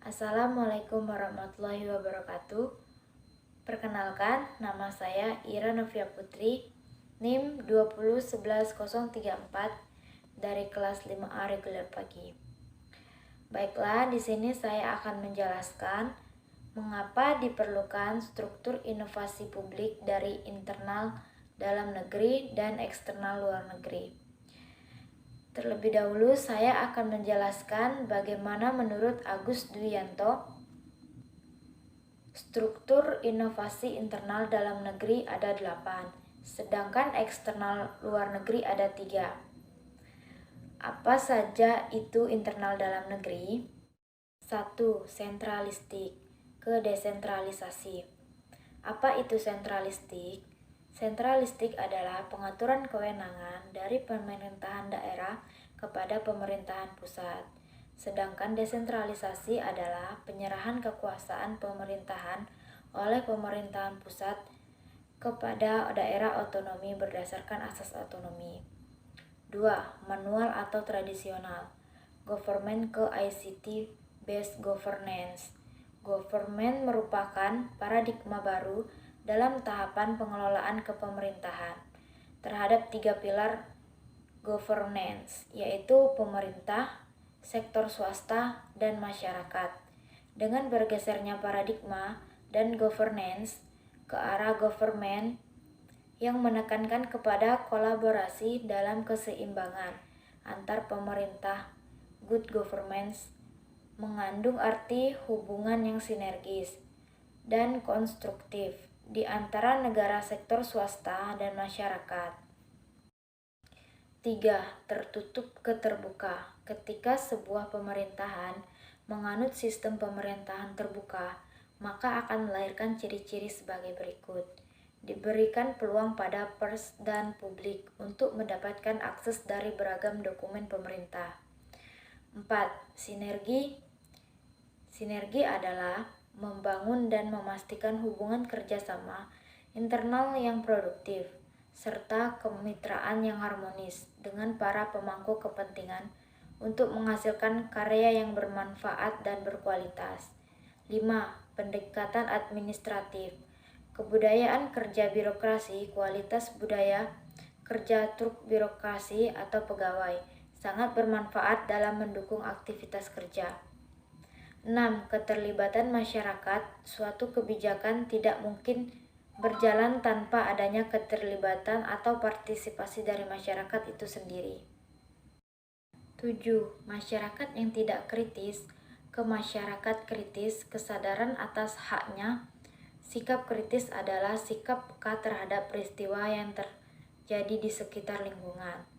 Assalamualaikum warahmatullahi wabarakatuh. Perkenalkan, nama saya Ira Novia Putri, NIM 2011034 dari kelas 5A reguler pagi. Baiklah, di sini saya akan menjelaskan mengapa diperlukan struktur inovasi publik dari internal dalam negeri dan eksternal luar negeri. Terlebih dahulu, saya akan menjelaskan bagaimana menurut Agus Dwianto struktur inovasi internal dalam negeri ada 8, sedangkan eksternal luar negeri ada 3. Apa saja itu internal dalam negeri? 1. Sentralistik ke desentralisasi. Apa itu sentralistik? Sentralistik adalah pengaturan kewenangan dari pemerintahan daerah kepada pemerintahan pusat. Sedangkan desentralisasi adalah penyerahan kekuasaan pemerintahan oleh pemerintahan pusat kepada daerah otonomi berdasarkan asas otonomi. 2. Manual atau tradisional. Government ke ICT based governance. Government merupakan paradigma baru dalam tahapan pengelolaan kepemerintahan terhadap 3 pilar governance, yaitu pemerintah, sektor swasta, dan masyarakat. Dengan bergesernya paradigma dan governance ke arah government yang menekankan kepada kolaborasi dalam keseimbangan antar pemerintah, good governance mengandung arti hubungan yang sinergis dan konstruktif di antara negara, sektor swasta, dan masyarakat. 3. Tertutup ke terbuka. Ketika sebuah pemerintahan menganut sistem pemerintahan terbuka, maka akan melahirkan ciri-ciri sebagai berikut. Diberikan peluang pada pers dan publik untuk mendapatkan akses dari beragam dokumen pemerintah. 4. Sinergi adalah membangun dan memastikan hubungan kerjasama internal yang produktif, serta kemitraan yang harmonis dengan para pemangku kepentingan untuk menghasilkan karya yang bermanfaat dan berkualitas. 5. Pendekatan administratif. Kebudayaan kerja birokrasi, kualitas budaya kerja truk birokrasi atau pegawai sangat bermanfaat dalam mendukung aktivitas kerja. 6. Keterlibatan masyarakat. Suatu kebijakan tidak mungkin berjalan tanpa adanya keterlibatan atau partisipasi dari masyarakat itu sendiri. 7. Masyarakat yang tidak kritis ke masyarakat kritis. Kesadaran atas haknya. Sikap kritis adalah sikap peka terhadap peristiwa yang terjadi di sekitar lingkungan.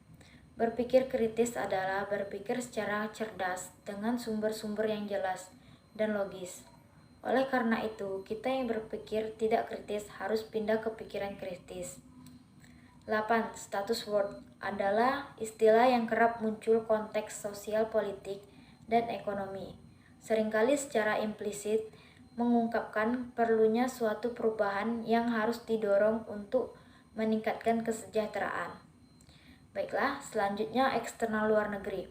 Berpikir kritis adalah berpikir secara cerdas dengan sumber-sumber yang jelas dan logis. Oleh karena itu, kita yang berpikir tidak kritis harus pindah ke pikiran kritis. 8. Status word adalah istilah yang kerap muncul konteks sosial, politik, dan ekonomi. Seringkali secara implisit mengungkapkan perlunya suatu perubahan yang harus didorong untuk meningkatkan kesejahteraan. Baiklah, selanjutnya eksternal luar negeri.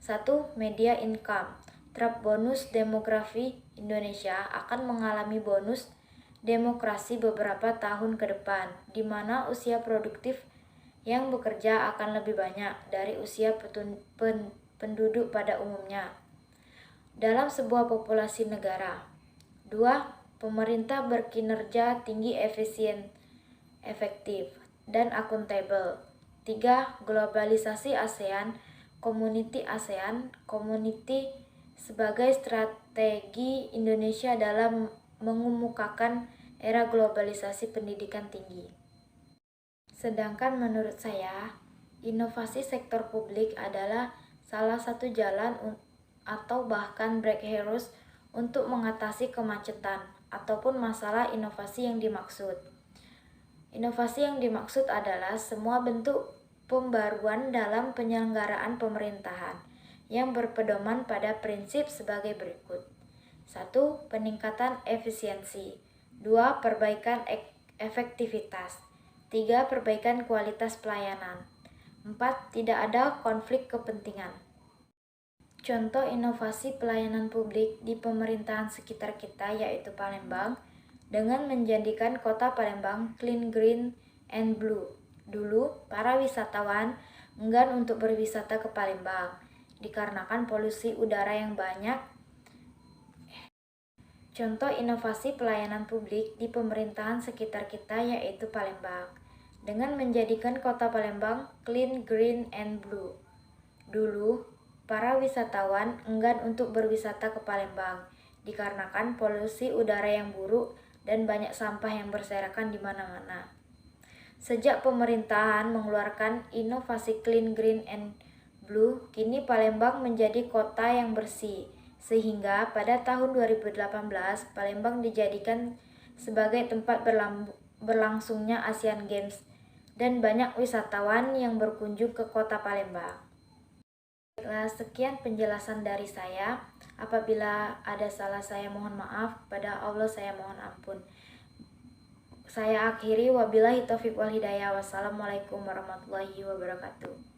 1. Media income. Draft bonus demografi Indonesia akan mengalami bonus demografi beberapa tahun ke depan, di mana usia produktif yang bekerja akan lebih banyak dari usia penduduk pada umumnya dalam sebuah populasi negara. 2. Pemerintah berkinerja tinggi, efisien, efektif, dan akuntabel. 3. Globalisasi ASEAN, Community sebagai strategi Indonesia dalam mengemukakan era globalisasi pendidikan tinggi. Sedangkan menurut saya, inovasi sektor publik adalah salah satu jalan atau bahkan breakthroughs untuk mengatasi kemacetan ataupun masalah inovasi yang dimaksud. Inovasi yang dimaksud adalah semua bentuk pembaruan dalam penyelenggaraan pemerintahan yang berpedoman pada prinsip sebagai berikut. 1. Peningkatan efisiensi. 2. Perbaikan efektivitas. 3. Perbaikan kualitas pelayanan. 4. Tidak ada konflik kepentingan. Contoh inovasi pelayanan publik di pemerintahan sekitar kita yaitu Palembang, dengan menjadikan kota Palembang clean, green, and blue. Dulu, para wisatawan enggan untuk berwisata ke Palembang, dikarenakan polusi udara yang banyak. Contoh inovasi pelayanan publik di pemerintahan sekitar kita yaitu Palembang, dengan menjadikan kota Palembang clean, green, and blue. Dulu, para wisatawan enggan untuk berwisata ke Palembang, dikarenakan polusi udara yang buruk dan banyak sampah yang berserakan di mana-mana. Sejak pemerintahan mengeluarkan inovasi clean, green, and blue, kini Palembang menjadi kota yang bersih, sehingga pada tahun 2018 Palembang dijadikan sebagai tempat berlangsungnya Asian Games dan banyak wisatawan yang berkunjung ke kota Palembang. Baiklah, sekian penjelasan dari saya. Apabila ada salah saya mohon maaf, pada Allah saya mohon ampun. Saya akhiri, wabillahi taufiq wal hidayah. Wassalamualaikum warahmatullahi wabarakatuh.